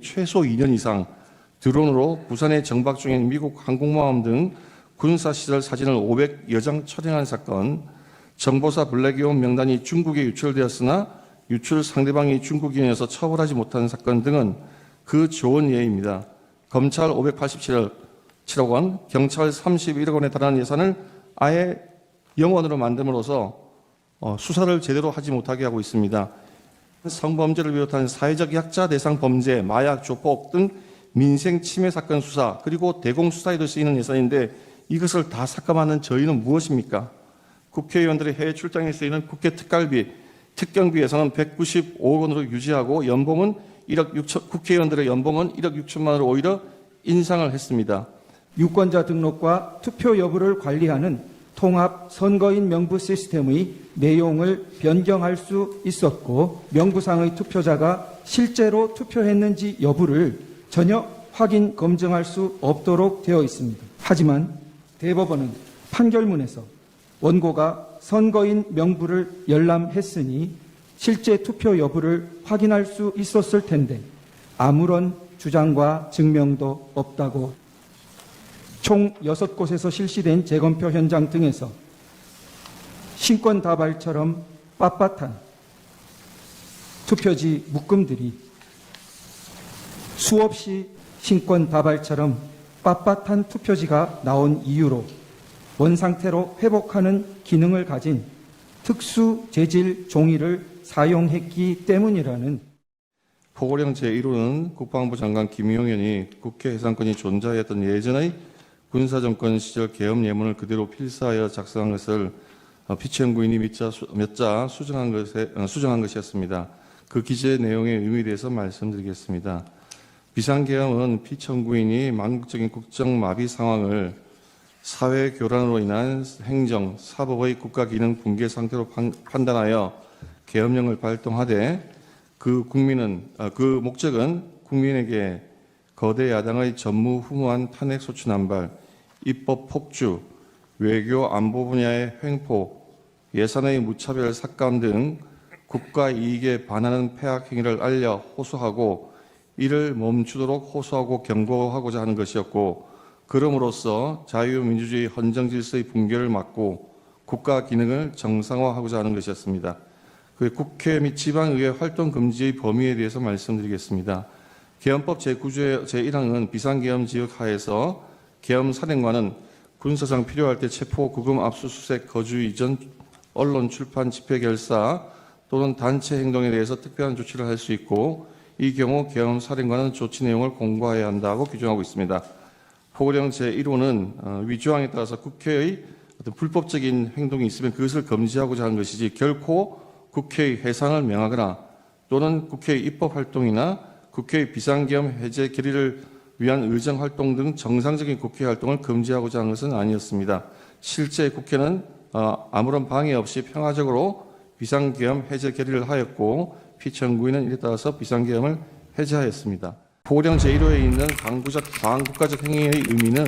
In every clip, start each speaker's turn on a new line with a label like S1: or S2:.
S1: 최소 2년 이상 드론으로 부산에 정박 중인 미국 항공모함 등 군사시설 사진을 500여 장 촬영한 사건, 정보사 블랙이온 명단이 중국에 유출되었으나 유출 상대방이 중국인이어서 처벌하지 못한 사건 등은 그 좋은 예입니다. 검찰 587억 원, 경찰 31억 원에 달하는 예산을 아예 0원으로 만듦으로써 수사를 제대로 하지 못하게 하고 있습니다. 성범죄를 비롯한 사회적 약자 대상 범죄, 마약, 조폭 등 민생 침해 사건 수사, 그리고 대공 수사에도 쓰이는 예산인데 이것을 다 삭감하는 저희는 무엇입니까? 국회의원들의 해외 출장에 쓰이는 국회 특갈비, 특경비 예산은 195억 원으로 유지하고 연봉은 1억 6천, 국회의원들의 연봉은 1억 6천만 원으로 오히려 인상을 했습니다.
S2: 유권자 등록과 투표 여부를 관리하는 통합 선거인 명부 시스템의 내용을 변경할 수 있었고, 명부상의 투표자가 실제로 투표했는지 여부를 전혀 확인 검증할 수 없도록 되어 있습니다. 하지만 대법원은 판결문에서 원고가 선거인 명부를 열람했으니 실제 투표 여부를 확인할 수 있었을 텐데 아무런 주장과 증명도 없다고, 총 6곳에서 실시된 재검표 현장 등에서 신권다발처럼 빳빳한 투표지 묶음들이 수없이 신권다발처럼 빳빳한 투표지가 나온 이유로 원상태로 회복하는 기능을 가진 특수 재질 종이를 사용했기 때문이라는.
S1: 포고령 제1호는 국방부 장관 김용현이 국회 해상권이 존재했던 예전의 군사정권 시절 계엄 예문을 그대로 필사하여 작성한 것을 피천구인이 몇 자 수정한 것이었습니다. 그 기재의 내용의 의미에 대해서 말씀드리겠습니다. 비상계엄은 피천구인이 만국적인 국정마비 상황을 사회 교란으로 인한 행정, 사법의 국가기능 붕괴 상태로 판단하여 계엄령을 발동하되 그 목적은 국민에게 거대 야당의 전무후무한 탄핵 소추 남발, 입법 폭주, 외교 안보 분야의 횡포, 예산의 무차별 삭감 등 국가 이익에 반하는 폐악 행위를 알려 호소하고 이를 멈추도록 호소하고 경고하고자 하는 것이었고, 그럼으로써 자유민주주의 헌정 질서의 붕괴를 막고 국가 기능을 정상화하고자 하는 것이었습니다. 그 국회 및 지방의회 활동 금지의 범위에 대해서 말씀드리겠습니다. 계엄법 제9조의 제1항은 비상계엄 지역 하에서 계엄 사령관은 군사상 필요할 때 체포, 구금, 압수수색, 거주 이전, 언론, 출판, 집회 결사 또는 단체 행동에 대해서 특별한 조치를 할 수 있고, 이 경우 계엄 사령관은 조치 내용을 공고해야 한다고 규정하고 있습니다. 포고령 제1호는 위조항에 따라서 국회의 어떤 불법적인 행동이 있으면 그것을 금지하고자 하는 것이지 결코 국회의 해산을 명하거나 또는 국회의 입법활동이나 국회의 비상계엄 해제 결의를 위한 의정활동 등 정상적인 국회 활동을 금지하고자 하는 것은 아니었습니다. 실제 국회는 아무런 방해 없이 평화적으로 비상계엄 해제 결의를 하였고, 피천구인은 이에 따라서 비상계엄을 해제하였습니다. 포고령 제1호에 있는 반국가적 행위의 의미는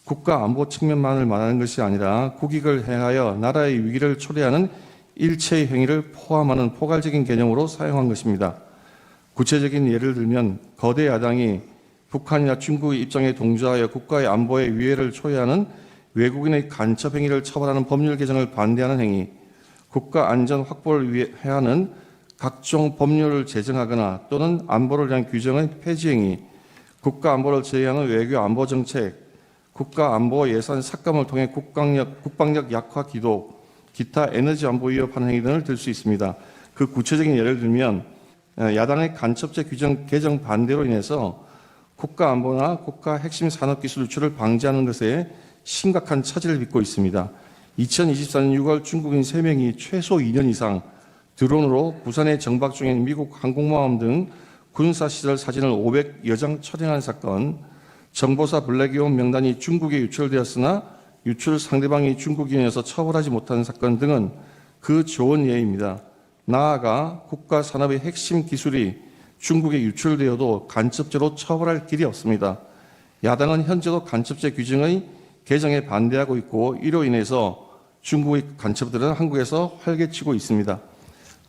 S1: 국가 안보 측면만을 말하는 것이 아니라 국익을 행하여 나라의 위기를 초래하는 일체의 행위를 포함하는 포괄적인 개념으로 사용한 것입니다. 구체적인 예를 들면 거대 야당이 북한이나 중국의 입장에 동조하여 국가의 안보에 위해를 초래하는 외국인의 간첩 행위를 처벌하는 법률 개정을 반대하는 행위, 국가 안전 확보를 위해 하는 각종 법률을 제정하거나 또는 안보를 위한 규정의 폐지 행위, 국가 안보를 제외하는 외교 안보 정책, 국가 안보 예산 삭감을 통해 국방력 약화 기도, 기타 에너지 안보 위협하는 행위 등을 들 수 있습니다. 그 구체적인 예를 들면 야당의 간첩죄 규정 개정 반대로 인해서 국가 안보나 국가 핵심 산업 기술 유출을 방지하는 것에 심각한 차질을 빚고 있습니다. 2024년 6월 중국인 3명이 최소 2년 이상 드론으로 부산에 정박 중인 미국 항공모함 등 군사시설 사진을 500여 장 촬영한 사건, 정보사 블랙이온 명단이 중국에 유출되었으나 유출 상대방이 중국인이어서 처벌하지 못한 사건 등은 그 좋은 예입니다. 나아가 국가 산업의 핵심 기술이 중국에 유출되어도 간첩죄로 처벌할 길이 없습니다. 야당은 현재도 간첩죄 규정의 개정에 반대하고 있고, 이로 인해서 중국의 간첩들은 한국에서 활개치고 있습니다.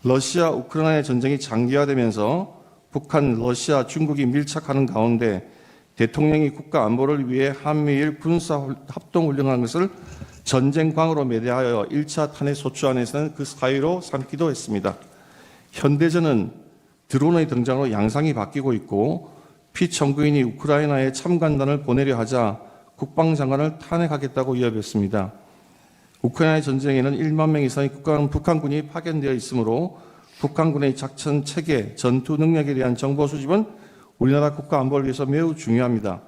S1: 러시아 우크라이나 전쟁이 장기화되면서 북한, 러시아, 중국이 밀착하는 가운데 대통령이 국가 안보를 위해 한미일 군사 합동훈련한 것을 전쟁광으로 매대하여 1차 탄핵 소추안에서는 그 사유로 삼기도 했습니다. 현대전은 드론의 등장으로 양상이 바뀌고 있고 피청구인이 우크라이나에 참관단을 보내려 하자 국방장관을 탄핵하겠다고 위협했습니다. 우크라이나 전쟁에는 1만 명 이상의 북한군이 파견되어 있으므로 북한군의 작전 체계, 전투 능력에 대한 정보 수집은 우리나라 국가 안보를 위해서 매우 중요합니다.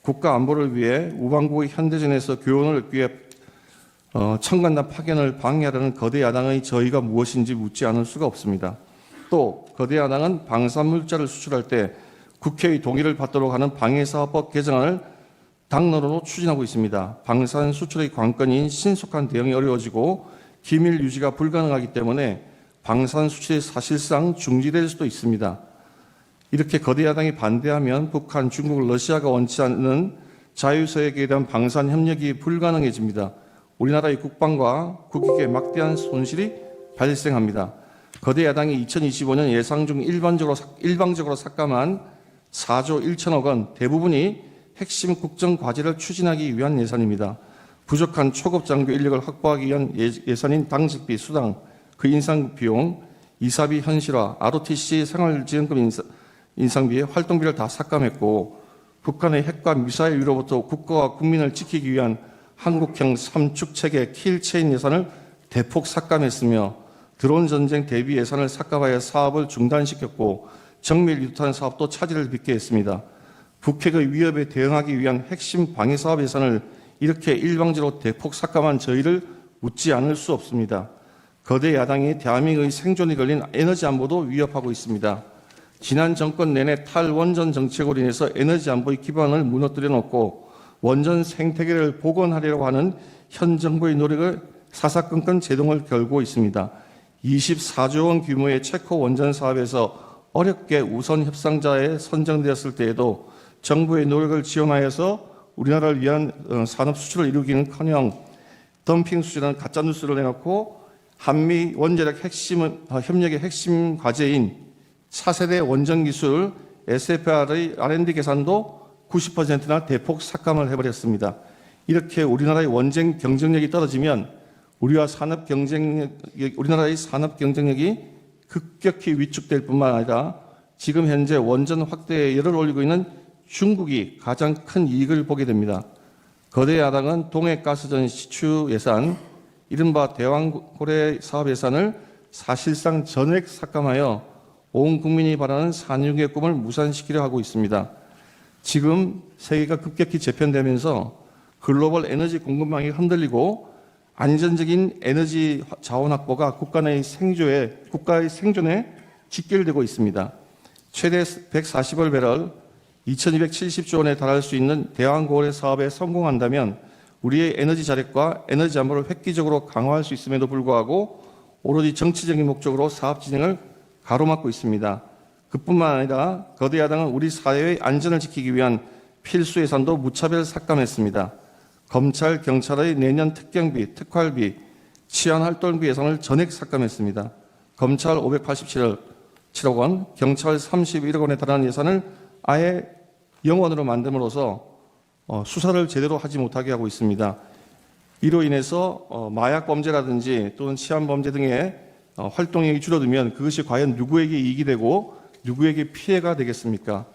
S1: 국가 안보를 위해 우방국의 현대전에서 교훈을 얻기 위해 청관단 파견을 방해하려는 거대 야당의 저의가 무엇인지 묻지 않을 수가 없습니다. 또 거대 야당은 방산물자를 수출할 때 국회의 동의를 받도록 하는 방해사업법 개정안을 당론으로 추진하고 있습니다. 방산 수출의 관건인 신속한 대응이 어려워지고 기밀 유지가 불가능하기 때문에 방산 수출이 사실상 중지될 수도 있습니다. 이렇게 거대 야당이 반대하면 북한, 중국, 러시아가 원치 않는 자유서약에 대한 방산 협력이 불가능해집니다. 우리나라의 국방과 국익에 막대한 손실이 발생합니다. 거대 야당이 2025년 예상 중 일방적으로 삭감한 4조 1천억 원 대부분이 핵심 국정 과제를 추진하기 위한 예산입니다. 부족한 초급 장교 인력을 확보하기 위한 예산인 당직비, 수당, 그 인상 비용, 이사비 현실화, ROTC 생활지원금 인상비의 활동비를 다 삭감했고 북한의 핵과 미사일 위로부터 국가와 국민을 지키기 위한 한국형 삼축체계 킬체인 예산을 대폭 삭감했으며 드론 전쟁 대비 예산을 삭감하여 사업을 중단시켰고 정밀 유탄 사업도 차질을 빚게 했습니다. 북핵의 위협에 대응하기 위한 핵심 방위 사업 예산을 이렇게 일방적으로 대폭 삭감한 저희를 묻지 않을 수 없습니다. 거대 야당이 대한민국의 생존이 걸린 에너지 안보도 위협하고 있습니다. 지난 정권 내내 탈원전 정책으로 인해서 에너지 안보의 기반을 무너뜨려 놓고 원전 생태계를 복원하려고 하는 현 정부의 노력을 사사건건 제동을 걸고 있습니다. 24조 원 규모의 체코 원전 사업에서 어렵게 우선 협상자에 선정되었을 때에도 정부의 노력을 지원하여서 우리나라를 위한 산업 수출을 이루기는커녕 덤핑 수준의 가짜 뉴스를 내놓고 한미 원자력 협력의 핵심 과제인 차세대 원전 기술 SFR의 R&D 계산도 90%나 대폭 삭감을 해버렸습니다. 이렇게 우리나라의 원전 경쟁력이 떨어지면 우리나라의 산업 경쟁력이 급격히 위축될 뿐만 아니라 지금 현재 원전 확대에 열을 올리고 있는 중국이 가장 큰 이익을 보게 됩니다. 거대 야당은 동해가스전 시추 예산, 이른바 대왕고래 사업 예산을 사실상 전액 삭감하여 온 국민이 바라는 산유국의 꿈을 무산시키려 하고 있습니다. 지금 세계가 급격히 재편되면서 글로벌 에너지 공급망이 흔들리고 안전적인 에너지 자원 확보가 국가의 생존에 직결되고 있습니다. 최대 140억 배럴 2270조 원에 달할 수 있는 대왕고래 사업에 성공한다면 우리의 에너지 자력과 에너지 안보를 획기적으로 강화할 수 있음에도 불구하고 오로지 정치적인 목적으로 사업 진행을 가로막고 있습니다. 그뿐만 아니라 거대 야당은 우리 사회의 안전을 지키기 위한 필수 예산도 무차별 삭감했습니다. 검찰, 경찰의 내년 특경비, 특활비, 치안활동비 예산을 전액 삭감했습니다. 검찰 587억 원, 경찰 31억 원에 달하는 예산을 아예 영원으로 만듦으로써 수사를 제대로 하지 못하게 하고 있습니다. 이로 인해서 마약 범죄라든지 또는 치안 범죄 등의 활동량이 줄어들면 그것이 과연 누구에게 이익이 되고 누구에게 피해가 되겠습니까?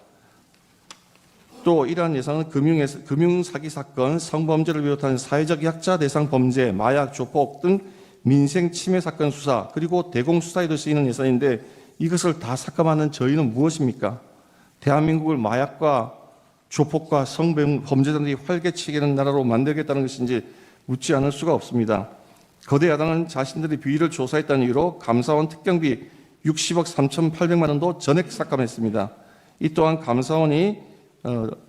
S1: 또 이러한 예산은 금융사기 사건, 성범죄를 비롯한 사회적 약자 대상 범죄, 마약, 조폭 등 민생 침해 사건 수사, 그리고 대공수사에도 쓰이는 예산인데 이것을 다 삭감하는 저희는 무엇입니까? 대한민국을 마약과 조폭과 성범죄자들이 활개치게 나라로 만들겠다는 것인지 묻지 않을 수가 없습니다. 거대 야당은 자신들의 비위를 조사했다는 이유로 감사원 특경비 60억 3,800만 원도 전액 삭감했습니다. 이 또한 감사원이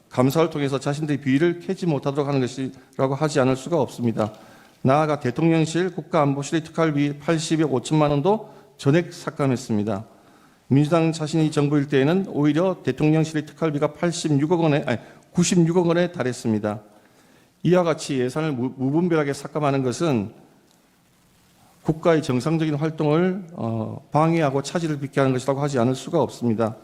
S1: 감사를 통해서 자신들의 비위를 캐지 못하도록 하는 것이라고 하지 않을 수가 없습니다. 나아가 대통령실 국가안보실의 특활비 80억 5천만 원도 전액 삭감했습니다. 민주당 자신이 정부일 때에는 오히려 대통령실의 특활비가 96억 원에 달했습니다. 이와 같이 예산을 무분별하게 삭감하는 것은 국가의 정상적인 활동을 방해하고 차질을 빚게 하는 것이라고 하지 않을 수가 없습니다.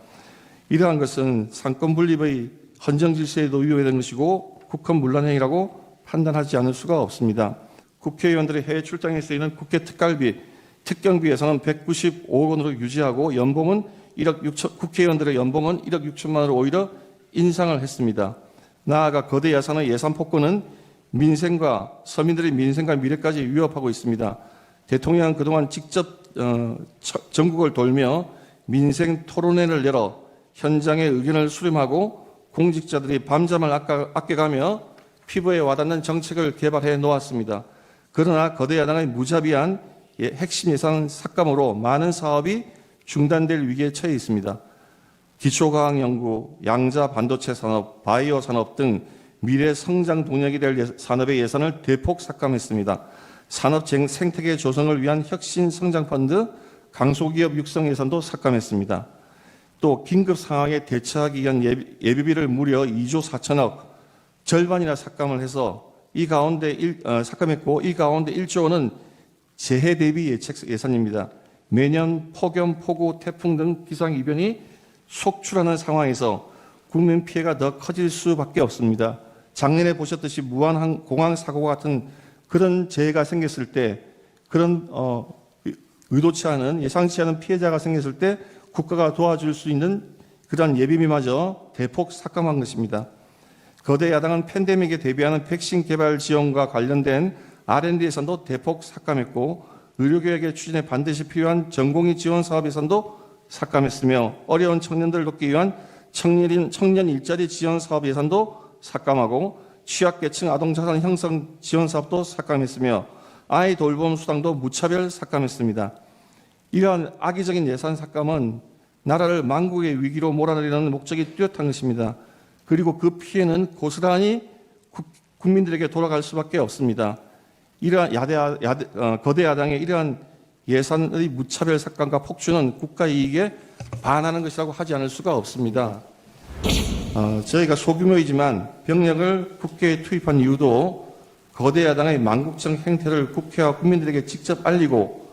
S1: 이러한 것은 상권 분립의 헌정 질서에도 위배되는 것이고 국헌 문란행위라고 판단하지 않을 수가 없습니다. 국회의원들의 해외 출장에 쓰이는 국회 특갈비, 특경비 예산은 195억 원으로 유지하고 연봉은 1억 6천, 국회의원들의 연봉은 1억 6천만 원으로 오히려 인상을 했습니다. 나아가 거대 예산의 예산 폭거는 민생과 서민들의 민생과 미래까지 위협하고 있습니다. 대통령은 그동안 직접 전국을 돌며 민생 토론회를 열어 현장의 의견을 수렴하고 공직자들이 밤잠을 아껴가며 피부에 와닿는 정책을 개발해 놓았습니다. 그러나 거대 야당의 무자비한 핵심 예산 삭감으로 많은 사업이 중단될 위기에 처해 있습니다. 기초과학연구, 양자 반도체 산업, 바이오 산업 등 미래 성장 동력이 될 산업의 예산을 대폭 삭감했습니다. 산업 생태계 조성을 위한 혁신 성장 펀드, 강소기업 육성 예산도 삭감했습니다. 또 긴급 상황에 대처하기 위한 예비비를 무려 2조 4천억, 절반이나 삭감을 해서 삭감했고 이 가운데 1조 원은 재해 대비 예산입니다. 매년 폭염, 폭우, 태풍 등 기상이변이 속출하는 상황에서 국민 피해가 더 커질 수밖에 없습니다. 작년에 보셨듯이 무한공항 사고와 같은 그런 재해가 생겼을 때, 그런 의도치 않은 예상치 않은 피해자가 생겼을 때 국가가 도와줄 수 있는 그러한 예비비마저 대폭 삭감한 것입니다. 거대 야당은 팬데믹에 대비하는 백신 개발 지원과 관련된 R&D 예산도 대폭 삭감했고 의료개혁의 추진에 반드시 필요한 전공의 지원 사업 예산도 삭감했으며 어려운 청년들을 돕기 위한 청년 일자리 지원 사업 예산도 삭감하고 취약계층 아동자산 형성 지원 사업도 삭감했으며 아이 돌봄 수당도 무차별 삭감했습니다. 이러한 악의적인 예산 삭감은 나라를 망국의 위기로 몰아내려는 목적이 뚜렷한 것입니다. 그리고 그 피해는 고스란히 국민들에게 돌아갈 수밖에 없습니다. 이러한 거대 야당의 이러한 예산의 무차별 삭감과 폭주는 국가 이익에 반하는 것이라고 하지 않을 수가 없습니다. 저희가 소규모이지만 병력을 국회에 투입한 이유도 거대 야당의 망국적 행태를 국회와 국민들에게 직접 알리고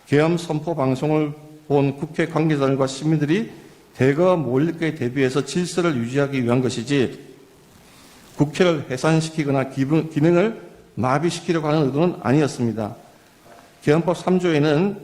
S1: 계엄 선포 방송을 본 국회 관계자들과 시민들이 대거 몰릴 것에 대비해서 질서를 유지하기 위한 것이지 국회를 해산시키거나 기능을 마비시키려고 하는 의도는 아니었습니다. 계엄법 3조에는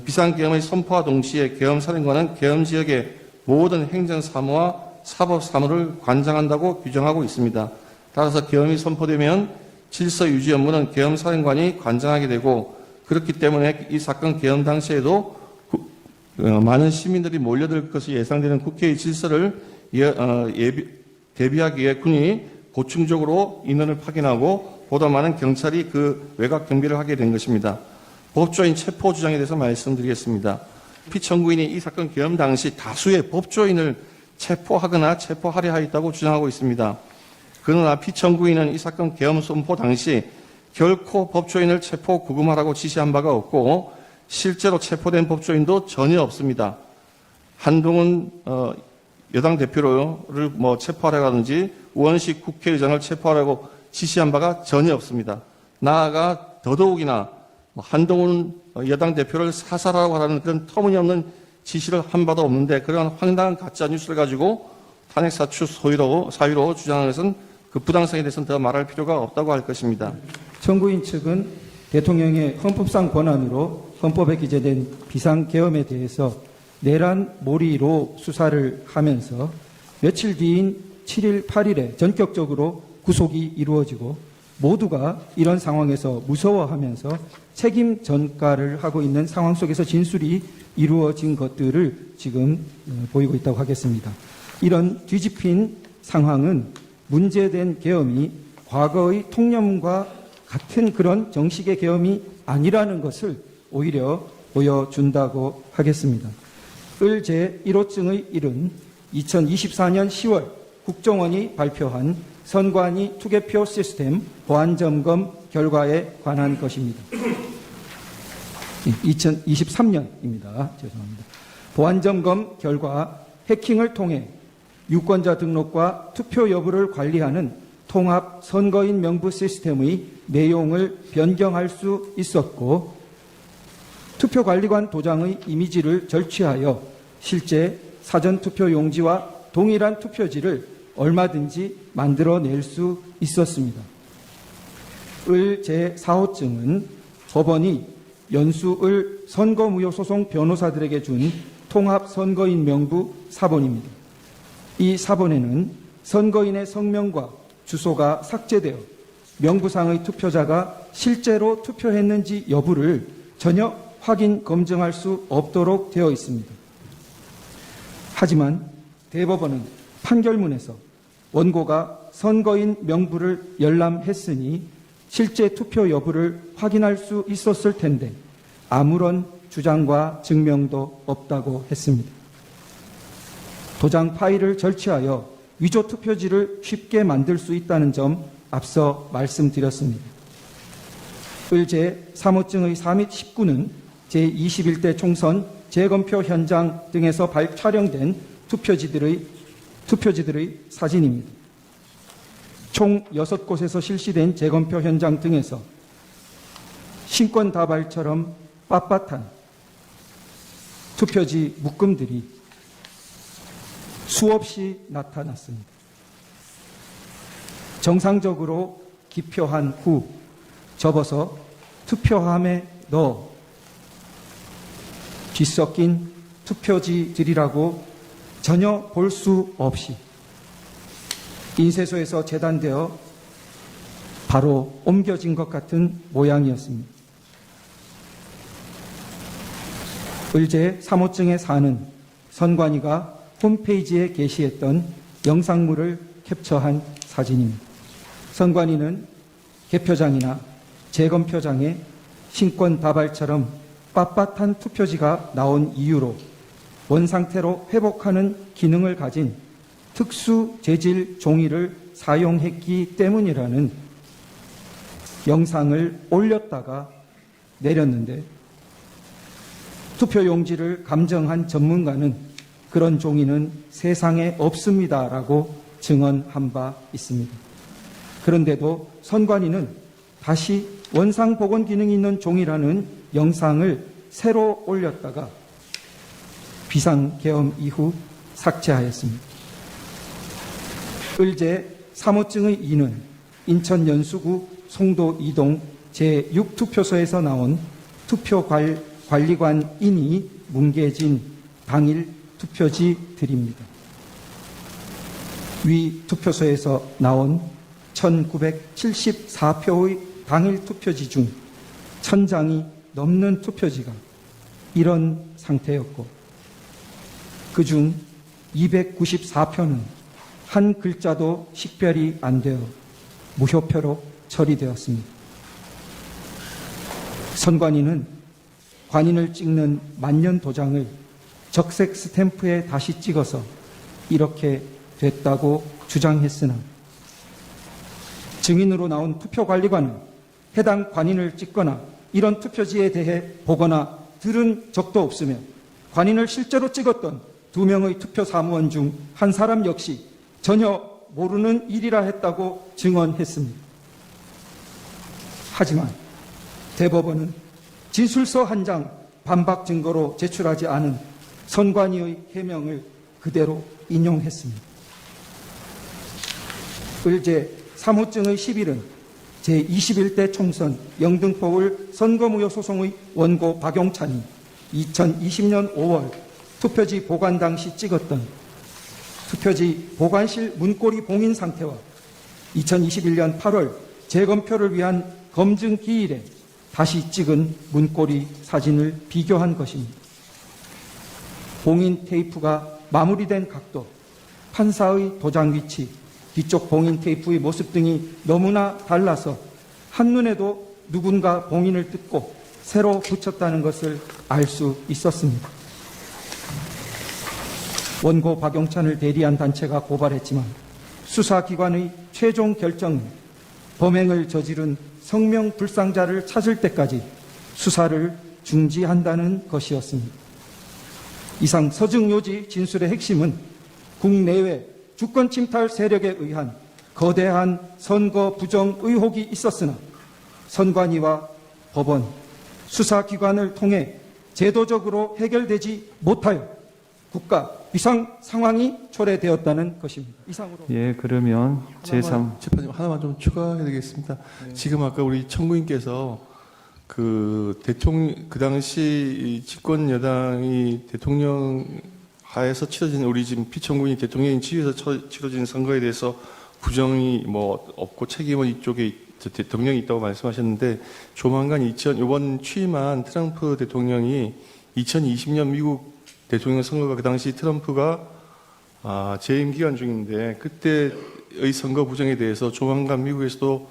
S1: 비상계엄의 선포와 동시에 계엄사령관은 계엄지역의 모든 행정사무와 사법사무를 관장한다고 규정하고 있습니다. 따라서 계엄이 선포되면 질서 유지 업무는 계엄사령관이 관장하게 되고 그렇기 때문에 이 사건 계엄 당시에도 많은 시민들이 몰려들 것이 예상되는 국회의 질서를 대비하기 위해 군이 보충적으로 인원을 파견하고 보다 많은 경찰이 그 외곽 경비를 하게 된 것입니다. 법조인 체포 주장에 대해서 말씀드리겠습니다. 피청구인이 이 사건 계엄 당시 다수의 법조인을 체포하거나 체포하려 하였다고 주장하고 있습니다. 그러나 피청구인은 이 사건 계엄 선포 당시 결코 법조인을 체포 구금하라고 지시한 바가 없고 실제로 체포된 법조인도 전혀 없습니다. 한동훈 여당 대표를 체포하라든지 우원식 국회의장을 체포하라고 지시한 바가 전혀 없습니다. 나아가 더더욱이나 한동훈 여당 대표를 사살하라고 하는 그런 터무니없는 지시를 한 바도 없는데 그러한 황당한 가짜 뉴스를 가지고 탄핵사추 사유로 주장하는 것은 그 부당성에 대해서는 더 말할 필요가 없다고 할 것입니다.
S2: 청구인 측은 대통령의 헌법상 권한으로 헌법에 기재된 비상계엄에 대해서 내란 몰이로 수사를 하면서 며칠 뒤인 7일, 8일에 전격적으로 구속이 이루어지고 모두가 이런 상황에서 무서워하면서 책임 전가를 하고 있는 상황 속에서 진술이 이루어진 것들을 지금 보이고 있다고 하겠습니다. 이런 뒤집힌 상황은 문제된 계엄이 과거의 통념과 같은 그런 정식의 계엄이 아니라는 것을 오히려 보여준다고 하겠습니다. 을 제1호증의 1은 2024년 10월 국정원이 발표한 선관위 투개표 시스템 보안점검 결과에 관한 것입니다. 2023년입니다. 죄송합니다. 보안점검 결과 해킹을 통해 유권자 등록과 투표 여부를 관리하는 통합 선거인 명부 시스템의 내용을 변경할 수 있었고 투표관리관 도장의 이미지를 절취하여 실제 사전투표 용지와 동일한 투표지를 얼마든지 만들어낼 수 있었습니다. 을 제4호증은 법원이 연수을 선거무효소송 변호사들에게 준 통합선거인 명부 사본입니다. 이 사본에는 선거인의 성명과 주소가 삭제되어 명부상의 투표자가 실제로 투표했는지 여부를 전혀 확인 검증할 수 없도록 되어 있습니다. 하지만 대법원은 판결문에서 원고가 선거인 명부를 열람했으니 실제 투표 여부를 확인할 수 있었을 텐데 아무런 주장과 증명도 없다고 했습니다. 도장 파일을 절취하여 위조 투표지를 쉽게 만들 수 있다는 점 앞서 말씀드렸습니다. 을 제3호증의 4 및 19는 제21대 총선 재검표 현장 등에서 촬영된 투표지들의 사진입니다. 총 6곳에서 실시된 재검표 현장 등에서 신권다발처럼 빳빳한 투표지 묶음들이 수없이 나타났습니다. 정상적으로 기표한 후 접어서 투표함에 넣어 뒤섞인 투표지들이라고 전혀 볼 수 없이 인쇄소에서 재단되어 바로 옮겨진 것 같은 모양이었습니다. 을제 3호증의 4는 선관위가 홈페이지에 게시했던 영상물을 캡처한 사진입니다. 선관위는 개표장이나 재검표장에 신권다발처럼 빳빳한 투표지가 나온 이유로 원상태로 회복하는 기능을 가진 특수 재질 종이를 사용했기 때문이라는 영상을 올렸다가 내렸는데 투표용지를 감정한 전문가는 그런 종이는 세상에 없습니다라고 증언한 바 있습니다. 그런데도 선관위는 다시 원상복원 기능이 있는 종이라는 영상을 새로 올렸다가 비상계엄 이후 삭제하였습니다. 을제 3호증의 2는 인천 연수구 송도 2동 제6투표소에서 나온 투표관리관인이 뭉개진 당일 투표지들입니다. 위 투표소에서 나온 1974표의 당일 투표지 중 1000장이 넘는 투표지가 이런 상태였고 그중 294표는 한 글자도 식별이 안 되어 무효표로 처리되었습니다. 선관위는 관인을 찍는 만년 도장을 적색 스탬프에 다시 찍어서 이렇게 됐다고 주장했으나 증인으로 나온 투표관리관은 해당 관인을 찍거나 이런 투표지에 대해 보거나 들은 적도 없으며 관인을 실제로 찍었던 2명의 투표 사무원 중 한 사람 역시 전혀 모르는 일이라 했다고 증언했습니다. 하지만 대법원은 진술서 한 장 반박 증거로 제출하지 않은 선관위의 해명을 그대로 인용했습니다. 을제 3호증의 11은 제21대 총선 영등포을 선거무효 소송의 원고 박용찬이 2020년 5월 투표지 보관 당시 찍었던 투표지 보관실 문고리 봉인 상태와 2021년 8월 재검표를 위한 검증 기일에 다시 찍은 문고리 사진을 비교한 것입니다. 봉인 테이프가 마무리된 각도, 판사의 도장 위치, 뒤쪽 봉인 테이프의 모습 등이 너무나 달라서 한눈에도 누군가 봉인을 뜯고 새로 붙였다는 것을 알 수 있었습니다. 원고 박용찬을 대리한 단체가 고발했지만 수사기관의 최종 결정은 범행을 저지른 성명불상자를 찾을 때까지 수사를 중지한다는 것이었습니다. 이상 서증요지 진술의 핵심은 국내외 주권 침탈 세력에 의한 거대한 선거 부정 의혹이 있었으나 선관위와 법원, 수사기관을 통해 제도적으로 해결되지 못하여 국가 비상 상황이 초래되었다는 것입니다. 이상으로
S3: 예, 그러면 제3
S1: 재판님 하나만 좀 추가해야 되겠습니다. 지금 아까 우리 청구인께서 그 당시 이 집권 여당이 대통령 하에서 치러진 우리 지금 피청구인이 대통령이 지휘해서 치러진 선거에 대해서 부정이 뭐 없고 책임은 이쪽에 대통령이 있다고 말씀하셨는데 조만간 이번 취임한 트럼프 대통령이 2020년 미국 대통령 선거가 그 당시 트럼프가 재임 기간 중인데 그때의 선거 부정에 대해서 조만간 미국에서도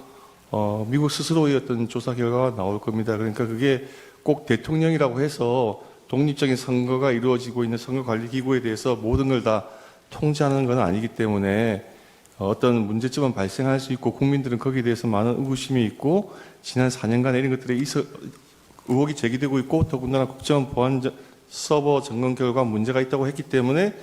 S1: 미국 스스로의 어떤 조사 결과가 나올 겁니다. 그러니까 그게 꼭 대통령이라고 해서 독립적인 선거가 이루어지고 있는 선거관리기구에 대해서 모든 걸 다 통제하는 건 아니기 때문에 어떤 문제점은 발생할 수 있고 국민들은 거기에 대해서 많은 의구심이 있고 지난 4년간 이런 것들에 의혹이 제기되고 있고 더군다나 국정원 보안 서버 점검 결과 문제가 있다고 했기 때문에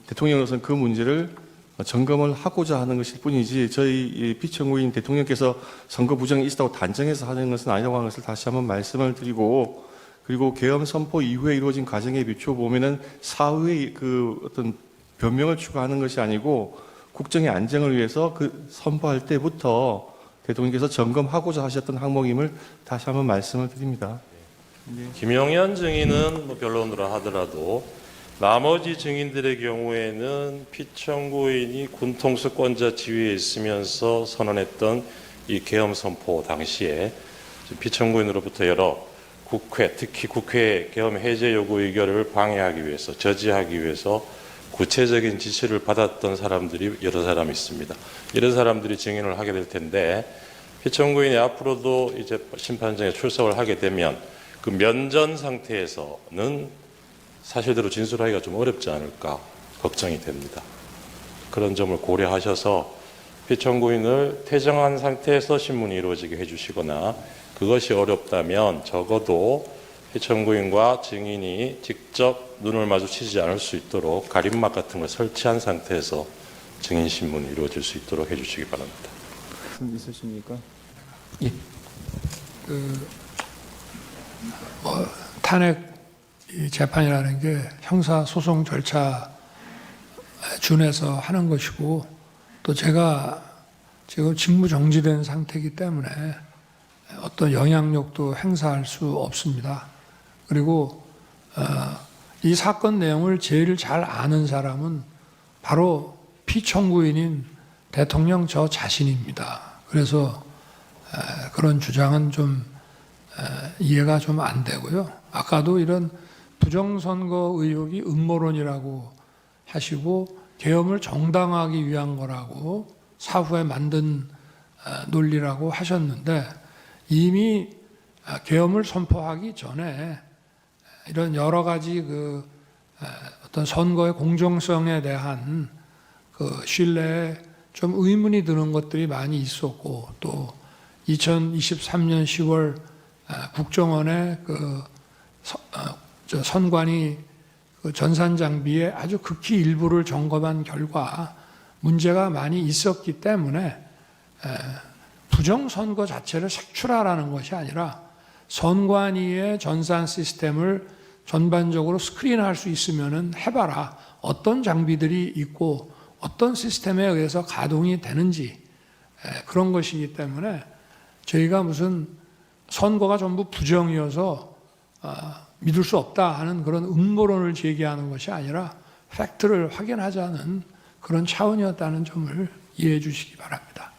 S1: 대통령으로서는 그 문제를 점검을 하고자 하는 것일 뿐이지 저희 피청구인 대통령께서 선거 부정이 있었다고 단정해서 하는 것은 아니라고 하는 것을 다시 한번 말씀을 드리고 그리고 계엄 선포 이후에 이루어진 과정에 비춰보면은 사후의 그 어떤 변명을 추구하는 것이 아니고 국정의 안정을 위해서 그 선포할 때부터 대통령께서 점검하고자 하셨던 항목임을 다시 한번 말씀을 드립니다.
S4: 김용현 증인은 뭐 변론으로 하더라도 나머지 증인들의 경우에는 피청구인이 군통수권자 지위에 있으면서 선언했던 이 계엄 선포 당시에 피청구인으로부터 여러 국회, 특히 국회 계엄 해제 요구 의결을 방해하기 위해서, 저지하기 위해서 구체적인 지시를 받았던 사람들이 여러 사람 있습니다. 이런 사람들이 증인을 하게 될 텐데 피청구인이 앞으로도 이제 심판정에 출석을 하게 되면 그 면전 상태에서는 사실대로 진술하기가 좀 어렵지 않을까 걱정이 됩니다. 그런 점을 고려하셔서 피청구인을 퇴정한 상태에서 신문이 이루어지게 해주시거나 그것이 어렵다면 적어도 피청구인과 증인이 직접 눈을 마주치지 않을 수 있도록 가림막 같은 걸 설치한 상태에서 증인 신문이 이루어질 수 있도록 해주시기 바랍니다.
S3: 말씀 있으십니까?
S5: 탄핵 이 재판이라는 게 형사 소송 절차 준해서 하는 것이고 또 제가 지금 직무 정지된 상태이기 때문에 어떤 영향력도 행사할 수 없습니다. 그리고 이 사건 내용을 제일 잘 아는 사람은 바로 피청구인인 대통령 저 자신입니다. 그래서 그런 주장은 좀 이해가 좀 안 되고요. 아까도 이런 부정선거 의혹이 음모론이라고 하시고 계엄을 정당화하기 위한 거라고 사후에 만든 논리라고 하셨는데 이미 계엄을 선포하기 전에 이런 여러 가지 그 어떤 선거의 공정성에 대한 그 신뢰에 좀 의문이 드는 것들이 많이 있었고 또 2023년 10월 국정원의 그 선관위 그 전산 장비의 아주 극히 일부를 점검한 결과 문제가 많이 있었기 때문에 부정 선거 자체를 색출하라는 것이 아니라 선관위의 전산 시스템을 전반적으로 스크린할 수 있으면은 해봐라. 어떤 장비들이 있고 어떤 시스템에 의해서 가동이 되는지 그런 것이기 때문에 저희가 무슨 선거가 전부 부정이어서 믿을 수 없다 하는 그런 음모론을 제기하는 것이 아니라 팩트를 확인하자는 그런 차원이었다는 점을 이해해 주시기 바랍니다.